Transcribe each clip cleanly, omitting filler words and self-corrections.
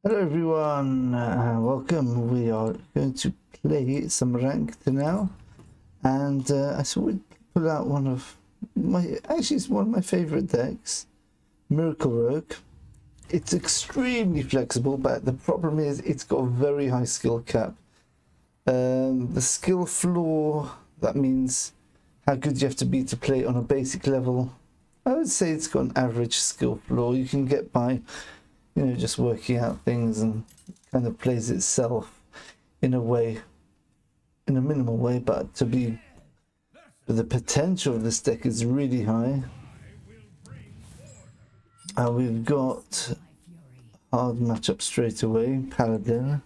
Hello everyone, welcome. We are going to play some ranked now, and I thought we'd pull out one of my, actually it's one of my favorite decks, Miracle Rogue. It's extremely flexible, but the problem is it's got a very high skill cap. The skill floor, that means how good you have to be to play on a basic level. I would say it's got an average skill floor. You can get by, you know, just working out things, and kind of plays itself in a way, in a minimal way, but the potential of this deck is really high. We've got hard matchup straight away, Paladin.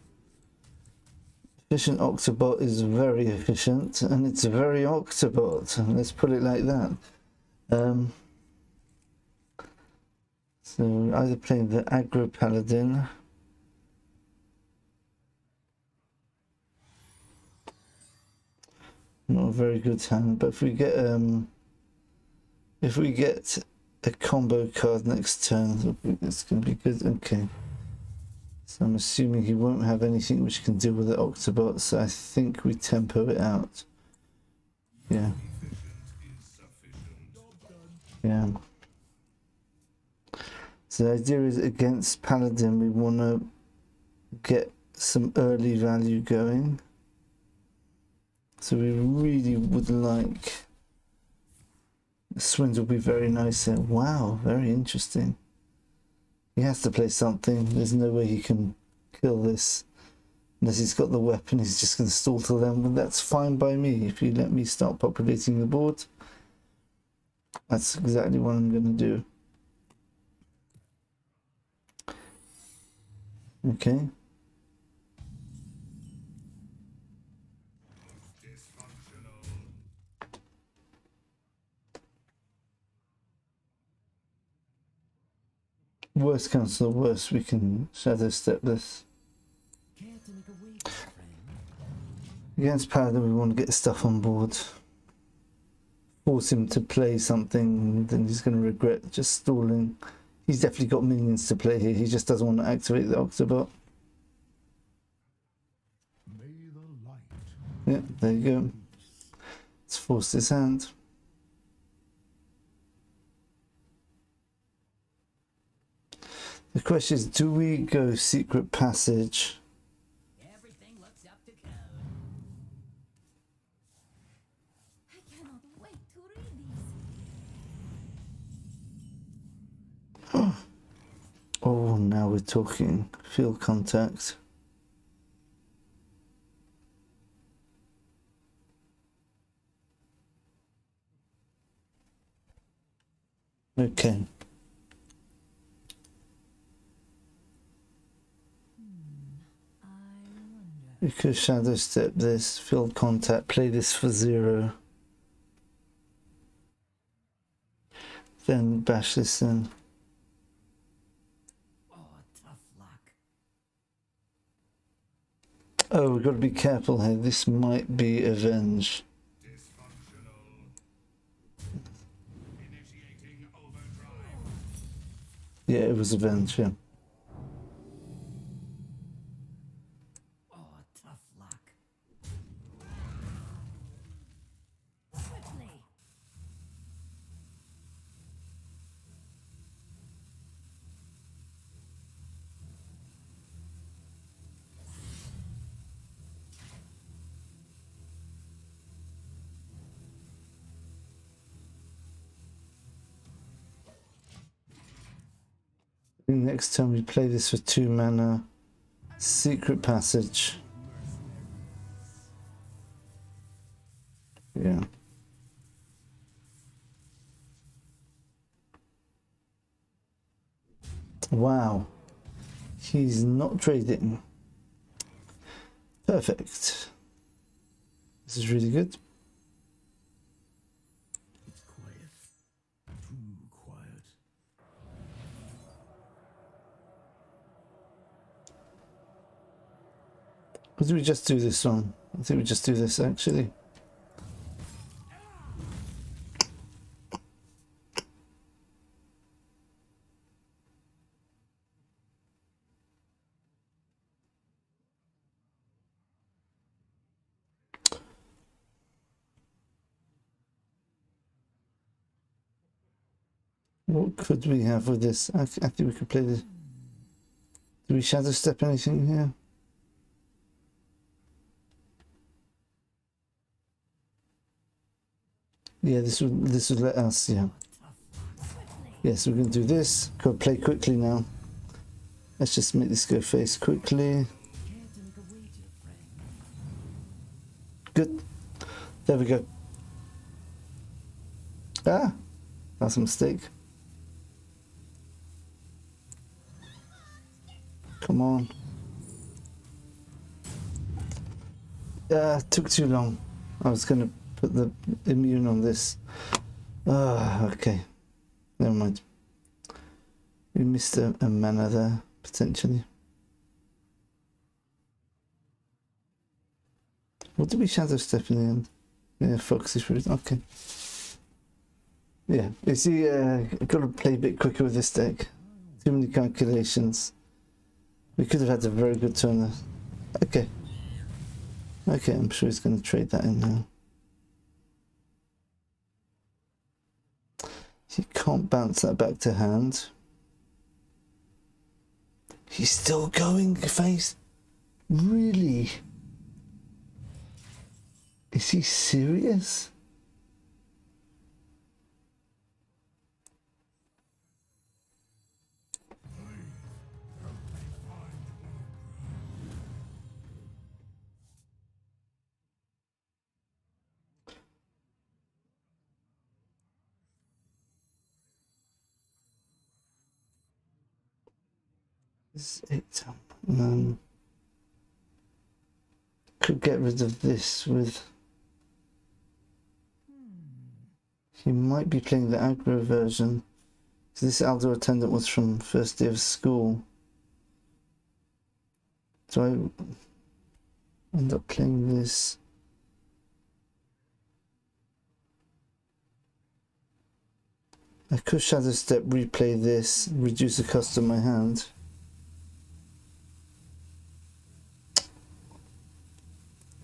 Efficient Octobot is very efficient, and it's very Octobot, let's put it like that. So either playing the aggro Paladin, not a very good hand, but if we get a combo card next turn, it's going to be good. Okay, so I'm assuming he won't have anything which can deal with the Octobot, so I think we tempo it out. Yeah. So the idea is, against Paladin, we want to get some early value going. So we really would like... Swindle will be very nice here. Wow, very interesting. He has to play something. There's no way he can kill this. Unless he's got the weapon, he's just going to stall till then. But that's fine by me. If you let me start populating the board, that's exactly what I'm going to do. Okay. Worst comes to the worst, we can shadow step this. Against Paladin, we want to get stuff on board. Force him to play something, then he's going to regret just stalling. He's definitely got minions to play here, he just doesn't want to activate the Octobot. Yeah, there you go. Let's force this hand. The question is, do we go secret passage? Everything looks up to code. I cannot wait to read these. Oh, now we're talking. Field contact. Okay. We could shadow step this, field contact, play this for 0. Then bash this in. Oh, tough luck. Oh, we've got to be careful here. This might be Avenge. Yeah, it was Avenge, yeah. Oh, tough luck. Quickly. Next time we play this for 2 mana. Secret passage. Yeah. Wow. He's not trading. Perfect. This is really good. It's quiet. Too quiet. Or do we just do this one? I think we just do this actually. What could we have with this? I think we could play this. Do we shadow step anything here? Yeah, this would let us, yeah. Yes, we're going to do this. Go play quickly now. Let's just make this go face quickly. Good. There we go. Ah, that's a mistake. Come on. Took too long. I was going to put the immune on this. Ah, okay. Never mind. We missed a mana there, potentially. What did we shadow step in the end? Yeah, Foxy Fruit. Okay. Yeah, you see, got to play a bit quicker with this deck. Too many calculations. We could have had a very good turn there. Okay. Okay, I'm sure he's going to trade that in now. He can't bounce that back to hand. He's still going face. Really? Is he serious? Could get rid of this with. He might be playing the aggro version. So this Aldo attendant was from first day of school. So I end up playing this. I could shadow step, replay this, reduce the cost of my hand.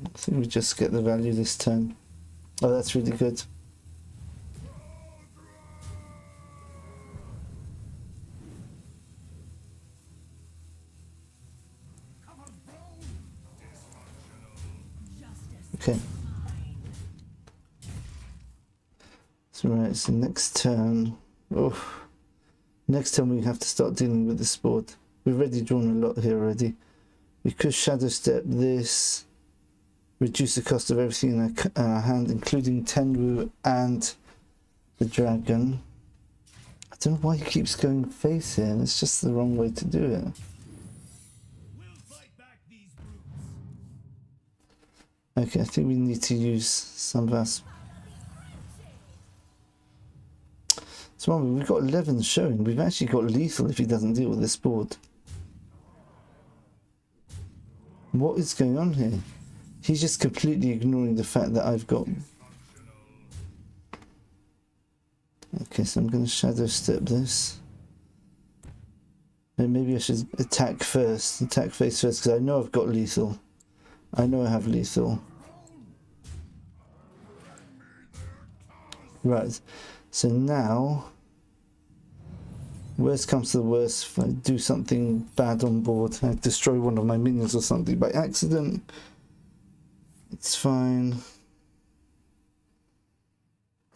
I think we just get the value this turn. Oh, that's really good. Okay. So right, so next turn. Oh, next turn we have to start dealing with this board. We've already drawn a lot here already. We could shadow step this, reduce the cost of everything in our hand, including Tenwu and the dragon. I don't know why he keeps going face here. It's just the wrong way to do it. Okay, I think we need to use some of us. So we've got 11 showing. We've actually got lethal if he doesn't deal with this board. What is going on here? He's just completely ignoring the fact that I've got... Okay, so I'm going to shadow step this. And maybe I should attack first. Attack face first, because I know I've got lethal. I know I have lethal. Right, so now, worst comes to the worst, if I do something bad on board, I destroy one of my minions or something by accident, it's fine.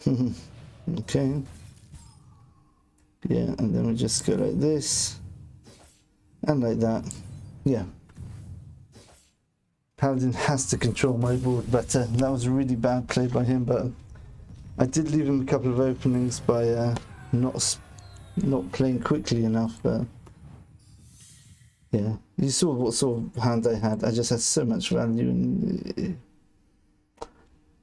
Okay. Yeah, and then we just go like this, and like that. Yeah. Paladin has to control my board better. That was a really bad play by him, but I did leave him a couple of openings by not playing quickly enough. But yeah, you saw what sort of hand I had. I just had so much value, and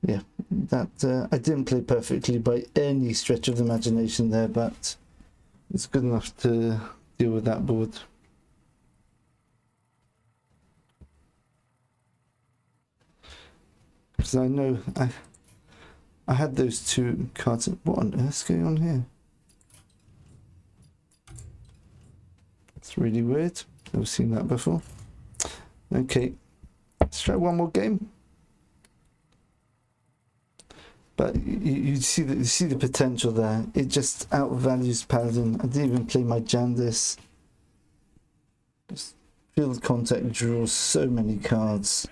yeah, that I didn't play perfectly by any stretch of the imagination there, but it's good enough to deal with that board. Because I know I had those two cards. What on earth's going on here? It's really weird. Never seen that before. Okay, let's try one more game. But you see the potential there. It just outvalues Paladin. I didn't even play my Jandis. Just field contact draws so many cards.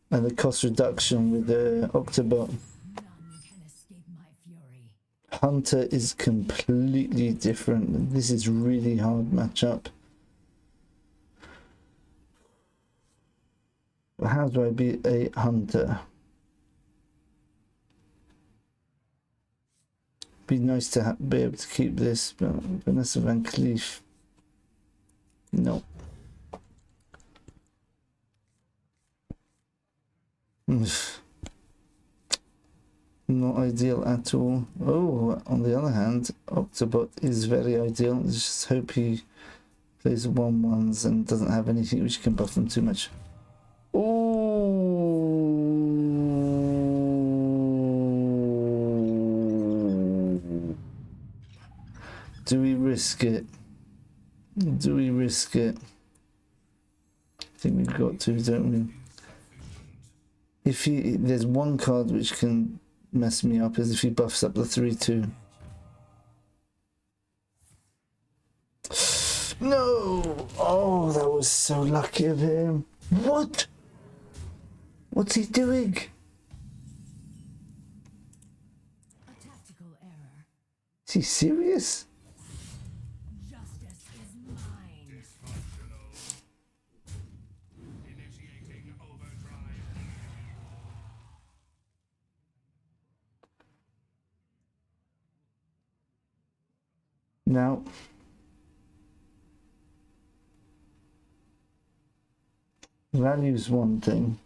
And the cost reduction with the Octobot. None can escape my fury. Hunter is completely different. This is really hard matchup. How do I beat a Hunter? Be nice to be able to keep this, but Vanessa Van Cleef, no. Not ideal at all. Oh, on the other hand, Octobot is very ideal. Let's just hope he plays 1/1s and doesn't have anything which can buff them too much. Do we risk it? Do we risk it? I think we've got to, don't we? If there's one card which can mess me up, is if he buffs up the 3/2. No! Oh, that was so lucky of him. What? What's he doing? A tactical error. Is he serious? Justice is mine. Initiating overdrive. Now, value's one thing.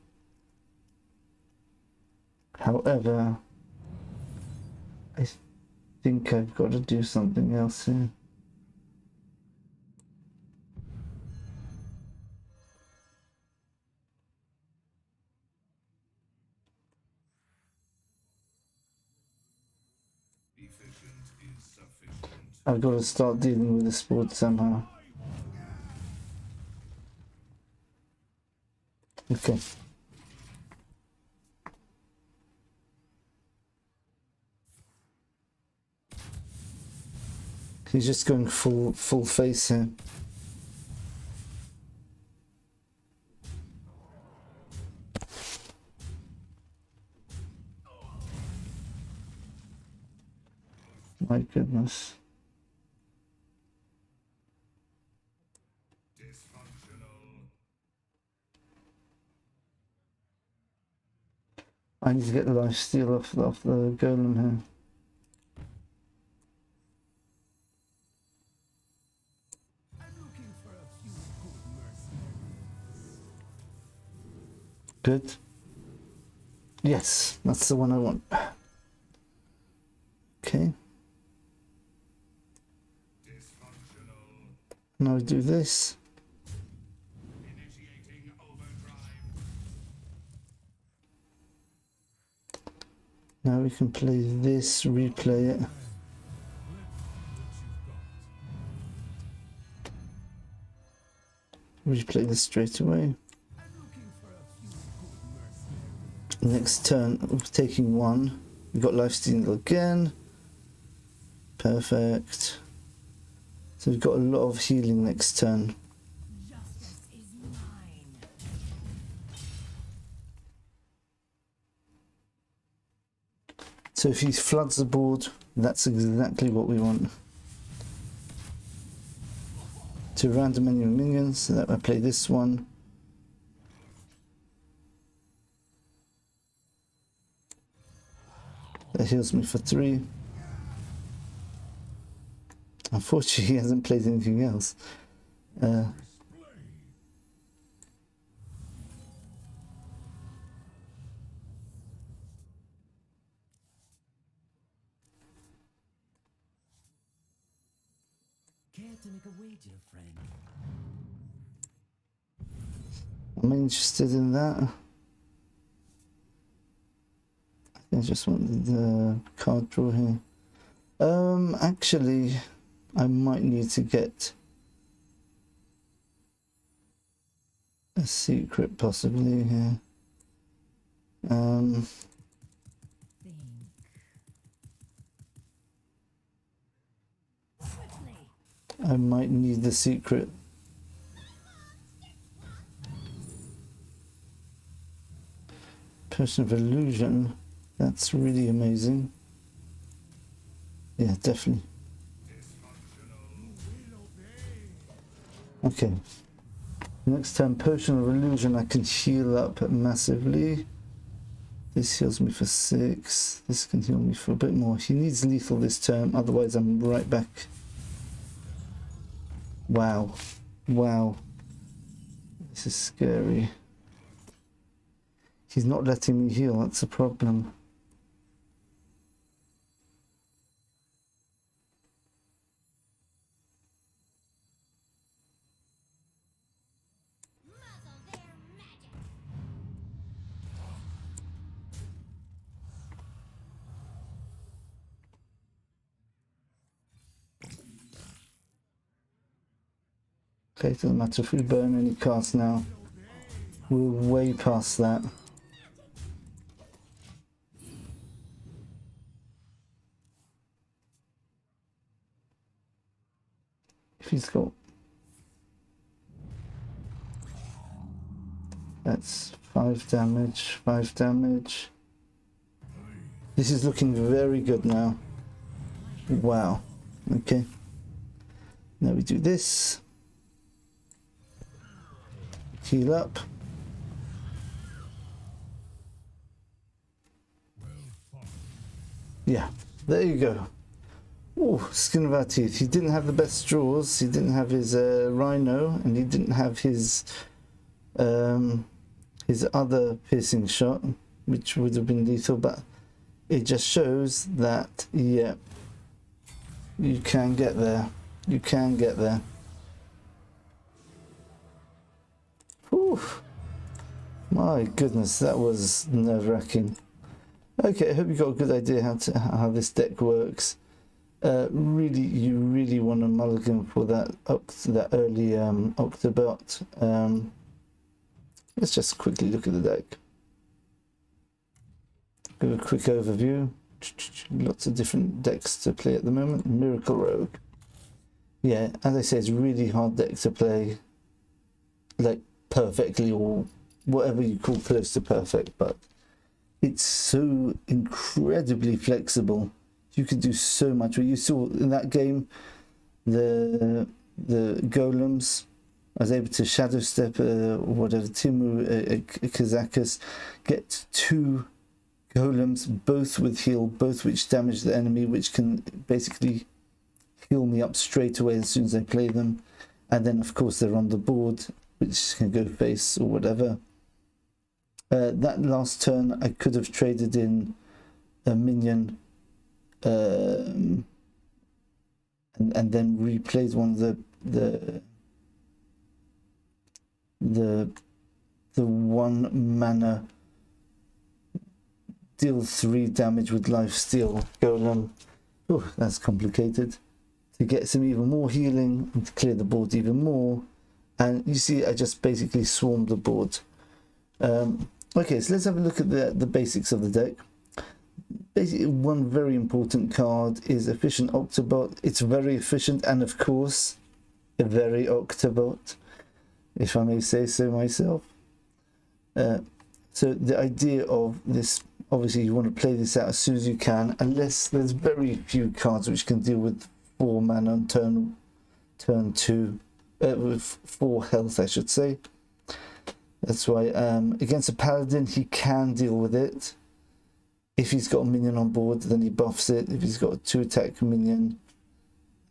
However, I think I've got to do something else here. Efficient is sufficient. I've got to start dealing with the sport somehow. Okay. He's just going full face here. My goodness. Dysfunctional. I need to get the lifesteal off the golem here. I'm looking for a few good mercenaries. Good. Yes, that's the one I want. Okay. Dysfunctional. Now we do this. Initiating overdrive. Now we can play this, replay it. Replay this straight away. I'm looking for a few good mercenaries. Next turn, we're taking one. We've got lifesteal again. Perfect. So we've got a lot of healing next turn. Justice is mine. So if he floods the board, that's exactly what we want. To random enemy minions, so that I play this one. That heals me for 3. Unfortunately, he hasn't played anything else. Care to make a wager, friend? I'm interested in that. I just want the card draw here. Actually, I might need to get a secret possibly here. Things I might need the secret. Potion of illusion. That's really amazing. Yeah, definitely. Okay. Next time, potion of illusion, I can heal up massively. This heals me for 6. This can heal me for a bit more. He needs lethal this turn, otherwise I'm right back. Wow. Wow. This is scary. He's not letting me heal, that's a problem. Okay, doesn't matter if we burn any cards now. We're way past that. If he's got... That's 5 damage, 5 damage. This is looking very good now. Wow. Okay. Now we do this. Heal up. Yeah, there you go. Oh, skin of our teeth. He didn't have the best draws. He didn't have his rhino, and he didn't have his other piercing shot, which would have been lethal. But it just shows that, yeah, you can get there. You can get there. Whew. My goodness, that was nerve-wracking. Okay, I hope you got a good idea how this deck works. Really, you really want to mulligan for that early Octobot. Let's just quickly look at the deck. Give a quick overview. Lots of different decks to play at the moment. Miracle Rogue. Yeah, as I say, it's a really hard deck to play, like perfectly, or whatever you call close to perfect, but it's so incredibly flexible. You can do so much. What you saw in that game, the golems, I was able to shadow step whatever Tenwu, Kazakus, get 2 golems, both with heal, both which damage the enemy, which can basically heal me up straight away as soon as I play them. And then of course they're on the board, which can go face or whatever. That last turn I could have traded in a minion and then replayed one of the 1 mana deal 3 damage with lifesteal golem. Oh, that's complicated. To get some even more healing and to clear the board even more. And you see, I just basically swarmed the board. Okay, so let's have a look at the basics of the deck. Basically, one very important card is Efficient Octobot. It's very efficient and, of course, a very Octobot, if I may say so myself. So the idea of this, obviously you want to play this out as soon as you can, unless there's very few cards which can deal with 4 mana on turn 2, with 4 health, I should say. That's why against a Paladin he can deal with it. If he's got a minion on board, then he buffs it. If he's got a 2-attack minion,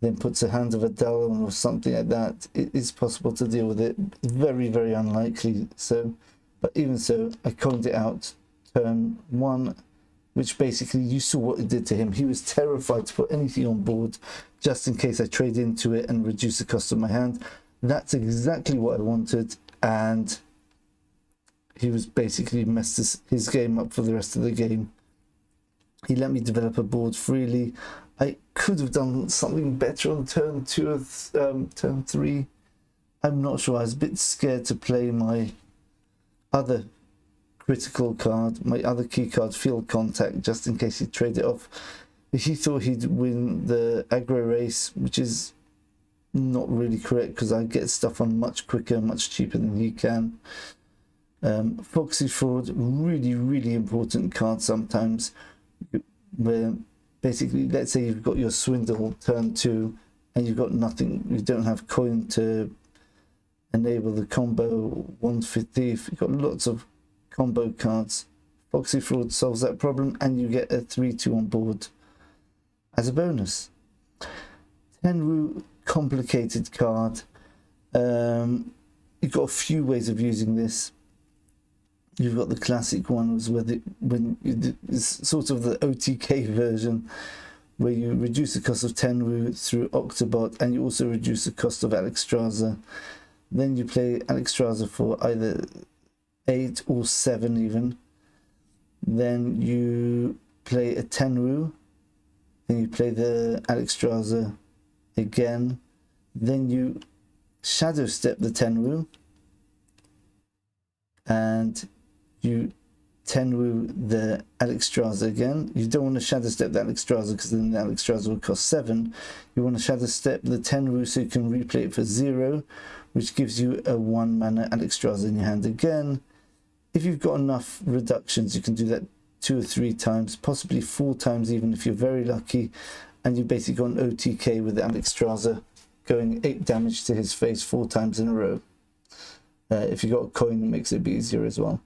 then puts a Hand of a Dalon or something like that, it is possible to deal with it. Very, very unlikely. So, but even so, I coined it out turn 1, which basically you saw what it did to him. He was terrified to put anything on board just in case I trade into it and reduce the cost of my hand. That's exactly what I wanted, and he was basically messed his game up for the rest of the game. He let me develop a board freely. I could have done something better on turn 2 of turn 3. I'm not sure. I was a bit scared to play my other critical card, my other key card, Field Contact, just in case he'd trade it off. He thought he'd win the aggro race, which is not really correct because I get stuff on much quicker, much cheaper than he can. Foxy Fraud, really, really important card sometimes, where basically, let's say you've got your Swindle turn 2 and you've got nothing, you don't have coin to enable the combo 1 for Thief, you've got lots of combo cards. Foxy Fraud solves that problem and you get a 3-2 on board as a bonus. Tenwu, complicated card. You've got a few ways of using this. You've got the classic ones where it's sort of the OTK version, where you reduce the cost of Tenwu through Octobot and you also reduce the cost of Alexstrasza. Then you play Alexstrasza for either 8 or 7 even. Then you play a Tenwu. Then you play the Alexstrasza again. Then you Shadow Step the Tenwu. And you Tenwu the Alexstrasza again. You don't want to Shadow Step the Alexstrasza because then the Alexstrasza will cost 7. You want to Shadow Step the Tenwu so you can replay it for 0, which gives you a 1 mana Alexstrasza in your hand again. If you've got enough reductions, you can do that 2 or 3 times, possibly 4 times even if you're very lucky, and you basically got an OTK with the Alexstrasza going 8 damage to his face 4 times in a row. If you got a coin, it makes it a bit easier as well.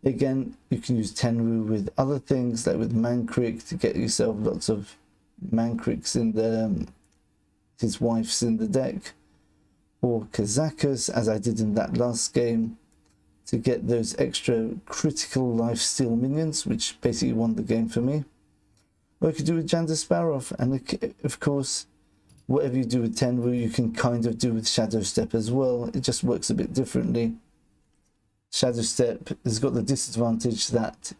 Again, you can use Tenwu with other things, like with Mankrik, to get yourself lots of Mankriks in the his wife's in the deck, or Kazakus, as I did in that last game, to get those extra critical lifesteal minions, which basically won the game for me. Or you could do with Jandarsparov, and of course, whatever you do with Tenwu, you can kind of do with Shadow Step as well. It just works a bit differently. Shadow Step has got the disadvantage that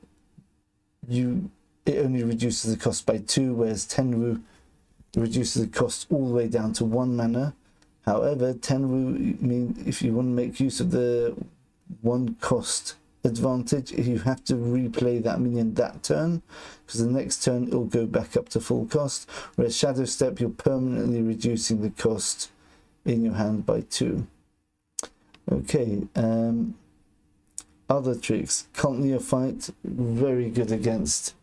it only reduces the cost by 2, whereas Tenwu reduces the cost all the way down to 1 mana. However, Tenwu, if you want to make use of the 1 cost advantage, you have to replay that minion that turn, because the next turn it'll go back up to full cost, whereas Shadow Step, you're permanently reducing the cost in your hand by 2. Okay, other tricks. Cult Neophyte, very good against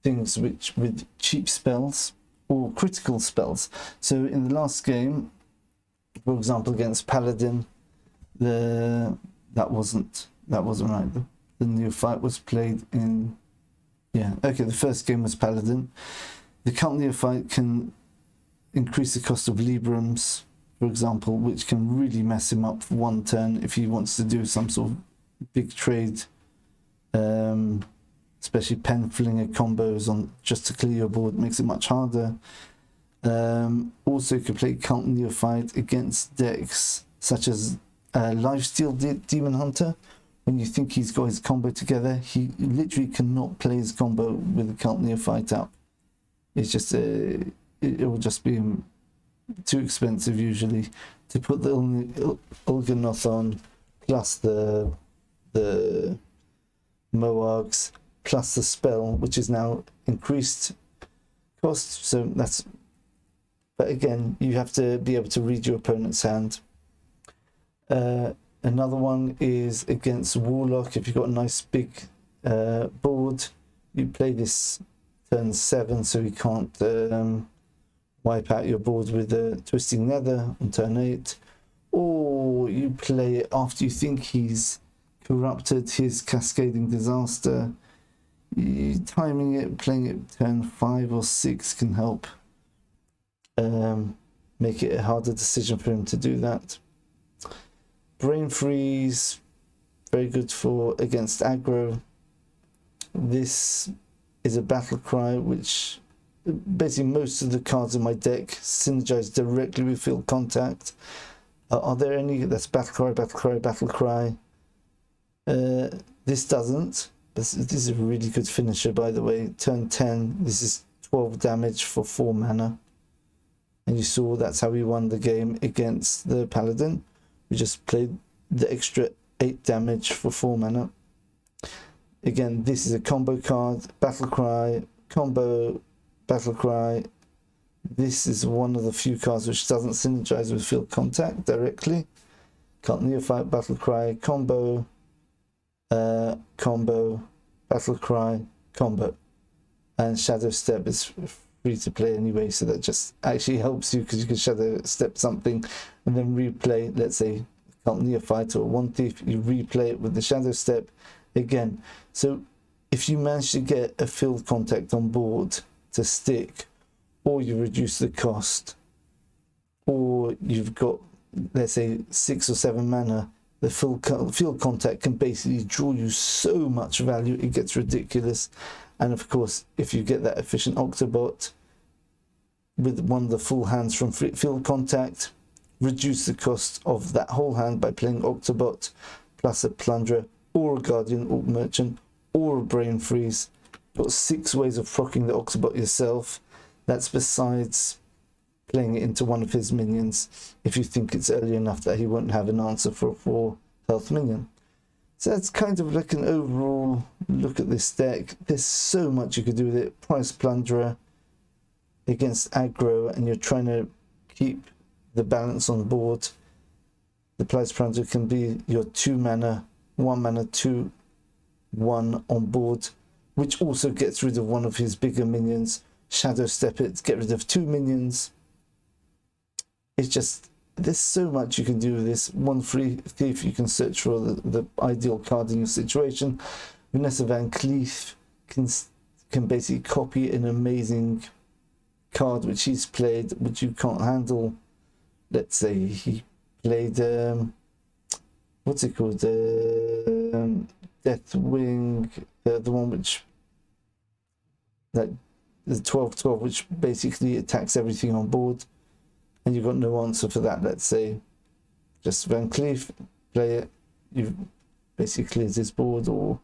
things with cheap spells or critical spells. So in the last game, for example, against Paladin, that wasn't right. The Neophyte was played in, the first game was Paladin. The Cult Neophyte can increase the cost of Librams, for example, which can really mess him up for 1 turn if he wants to do some sort of big trade, especially pen flinger combos on just to clear your board, makes it much harder. Also, you can play Cult Neophyte against decks such as Lifesteal Demon Hunter. When you think he's got his combo together, he literally cannot play his combo with the Cult Neophyte up. It's just it will just be too expensive usually to put the Ulganoth on, plus the Moargs, plus the spell, which is now increased cost. So that's, but again, you have to be able to read your opponent's hand. Another one is against Warlock. If you've got a nice big board, you play this turn 7 so you can't wipe out your board with a Twisting Nether on turn 8. Or you play it after you think he's corrupted his Cascading Disaster. Timing it, playing it turn 5 or 6 can help make it a harder decision for him to do that. Brain Freeze, very good for against aggro. This is a battle cry, which basically most of the cards in my deck synergize directly with field contact. Are there any? That's battle cry, battle cry, battle cry. This doesn't. This is a really good finisher, by the way. Turn 10, this is 12 damage for 4 mana. And you saw that's how we won the game against the Paladin. We just played the extra 8 damage for 4 mana. Again, this is a combo card. Battle Cry, combo, Battle Cry, This is one of the few cards which doesn't synergize with field contact directly. Cult Neophyte, Battle Cry, combo, combo, Battle Cry, combo. And Shadow Step is free to play anyway, so that just actually helps you because you can Shadow Step something and then replay, let's say, Cult Neophyte or One Thief, you replay it with the Shadow Step again. So if you manage to get a field contact on board to stick, or you reduce the cost, or you've got, let's say, 6 or 7 mana, the field contact can basically draw you so much value, it gets ridiculous. And of course, if you get that efficient Octobot with one of the full hands from field contact, reduce the cost of that whole hand by playing Octobot plus a Plunderer or a Guardian Orc Merchant or a Brain Freeze. You've got 6 ways of proccing the Octobot yourself. That's besides playing it into one of his minions if you think it's early enough that he won't have an answer for a 4 health minion. So that's kind of like an overall look at this deck. There's so much you could do with it. Price Plunderer against aggro, and you're trying to keep the balance on board. The Price Plunderer can be your 2 mana, 1 mana, 2, 1 on board, which also gets rid of one of his bigger minions. Shadow Step it, get rid of 2 minions. It's just, there's so much you can do with this. One free thief, you can search for the ideal card in your situation. Vanessa Van Cleef can basically copy an amazing card which he's played, which you can't handle. Let's say he played, what's it called? Deathwing, the one which, that the 12/12, which basically attacks everything on board, and you've got no answer for that. Let's say just Van Cleef, play it, you've basically cleared his board or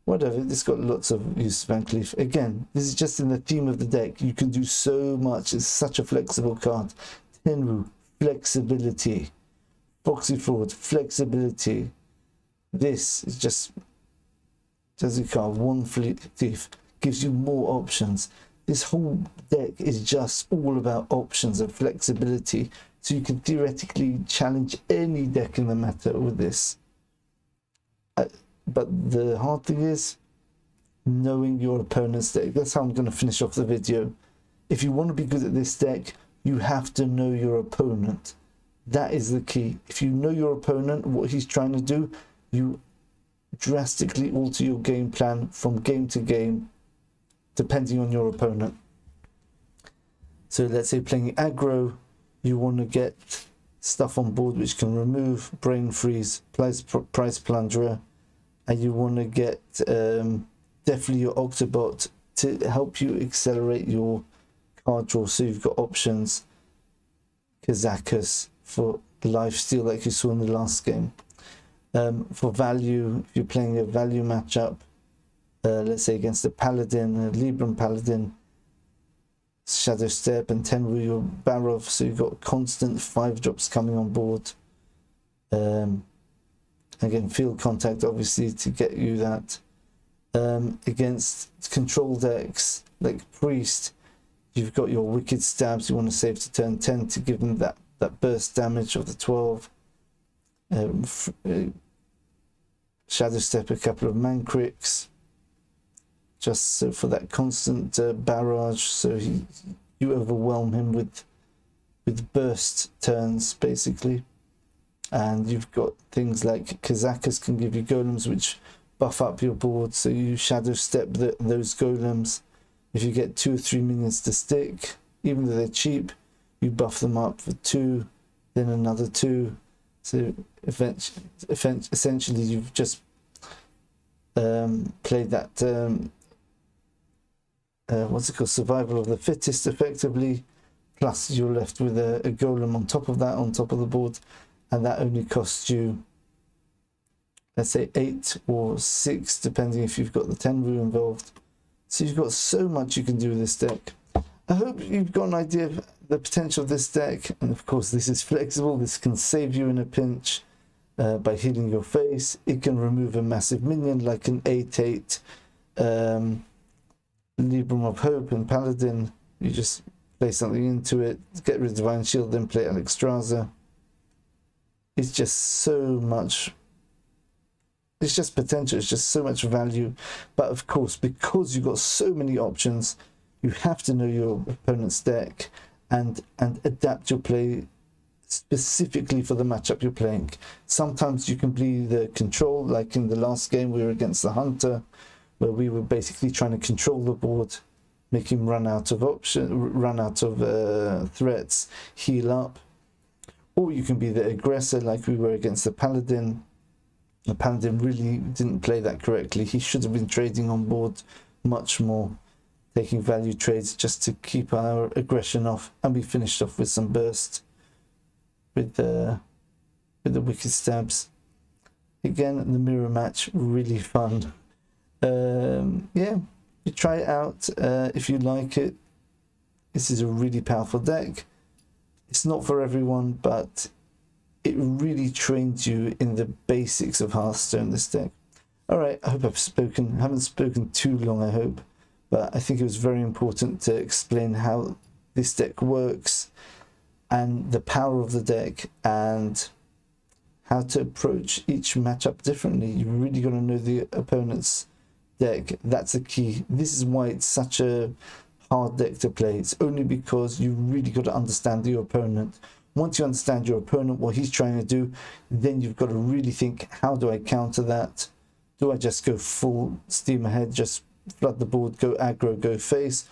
whatever. It's got lots of use. Van Cleef, again, this is just in the theme of the deck. You can do so much. It's such a flexible card. Tenwu, flexibility. Foxy Fraud, flexibility. This is just a card. One Thief gives you more options. This whole deck is just all about options and flexibility, so you can theoretically challenge any deck in the meta with this. But the hard thing is knowing your opponent's deck. That's how I'm going to finish off the video. If you want to be good at this deck, you have to know your opponent. That is the key. If you know your opponent, what he's trying to do, you drastically alter your game plan from game to game depending on your opponent. So let's say playing aggro, you want to get stuff on board which can remove Brain Freeze, Price Plunderer, and you want to get definitely your Octobot to help you accelerate your card draw, so you've got options. Kazakus for lifesteal like you saw in the last game. For value, if you're playing a value matchup, let's say against a Paladin, a Libram Paladin, Shadow Step and Tenwu your Barov, so you've got constant 5-drops coming on board. Again, field contact obviously to get you that. Against control decks like Priest, you've got your Wicked Stabs you want to save to turn 10 to give them that burst damage of the 12. Shadow Step a couple of Mancrics, just so for that constant barrage, so you overwhelm him with burst turns basically. And you've got things like Kazakus can give you golems which buff up your board, so you Shadow Step those golems. If you get 2 or 3 minions to stick, even though they're cheap, you buff them up for 2, then another 2. So essentially you've just played that what's it called, survival of the fittest effectively, plus you're left with a golem on top of that, on top of the board, and that only costs you, let's say 8 or 6 depending if you've got the Tenwu involved. So you've got so much you can do with this deck. I hope you've got an idea of the potential of this deck, and of course this is flexible. This can save you in a pinch by healing your face. It can remove a massive minion like an 8/8 Libram of Hope and Paladin. You just play something into it, get rid of Divine Shield, then play Alexstrasza. It's just so much. It's just potential. It's just so much value. But of course, because you've got so many options, you have to know your opponent's deck and adapt your play specifically for the matchup you're playing. Sometimes you can play the control, like in the last game we were against the Hunter, where we were basically trying to control the board, make him run out of threats, heal up. Or you can be the aggressor, like we were against the Paladin. The Paladin really didn't play that correctly. He should have been trading on board much more, taking value trades just to keep our aggression off, and we finished off with some burst with the wicked stabs. Again, the mirror match, really fun. Yeah, you try it out if you like it. This is a really powerful deck. It's not for everyone, but it really trains you in the basics of Hearthstone, this deck. Alright, I hope haven't spoken too long, I hope, but I think it was very important to explain how this deck works and the power of the deck and how to approach each matchup differently. You really got to know the opponent's deck. That's the key. This is why it's such a hard deck to play. It's only because you really got to understand your opponent. Once you understand your opponent, what he's trying to do, then you've got to really think, how do I counter that? Do I just go full steam ahead, just flood the board, go aggro, go face?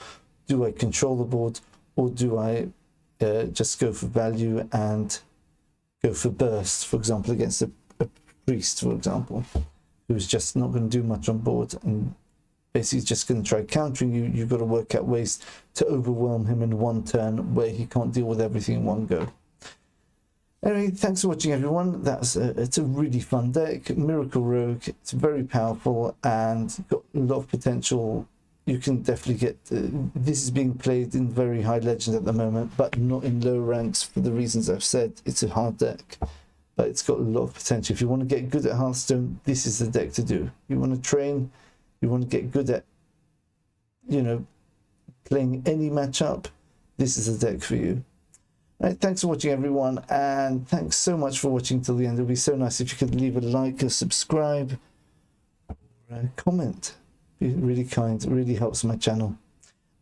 Do I control the board, or do I just go for value and go for burst, for example, against a priest, for example, who's just not going to do much on board and basically just going to try countering you? You've got to work out ways to overwhelm him in one turn where he can't deal with everything in one go. Anyway, thanks for watching, everyone. It's a really fun deck. Miracle Rogue. It's very powerful and got a lot of potential. You can definitely get this is being played in very high legend at the moment, but not in low ranks for the reasons I've said. It's a hard deck, but it's got a lot of potential. If you want to get good at Hearthstone, this is the deck to do. You want to train, you want to get good at, you know, playing any matchup, this is the deck for you. Right, thanks for watching, everyone, and thanks so much for watching till the end. It would be so nice if you could leave a like, or subscribe, or a comment. Be really kind. It really helps my channel.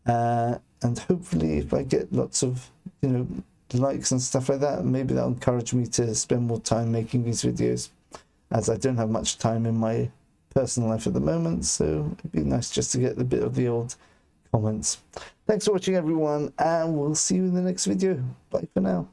And hopefully, if I get lots of, you know, likes and stuff like that, maybe that'll encourage me to spend more time making these videos, as I don't have much time in my personal life at the moment. So it'd be nice just to get a bit of the old comments. Thanks for watching, everyone, and we'll see you in the next video. Bye for now.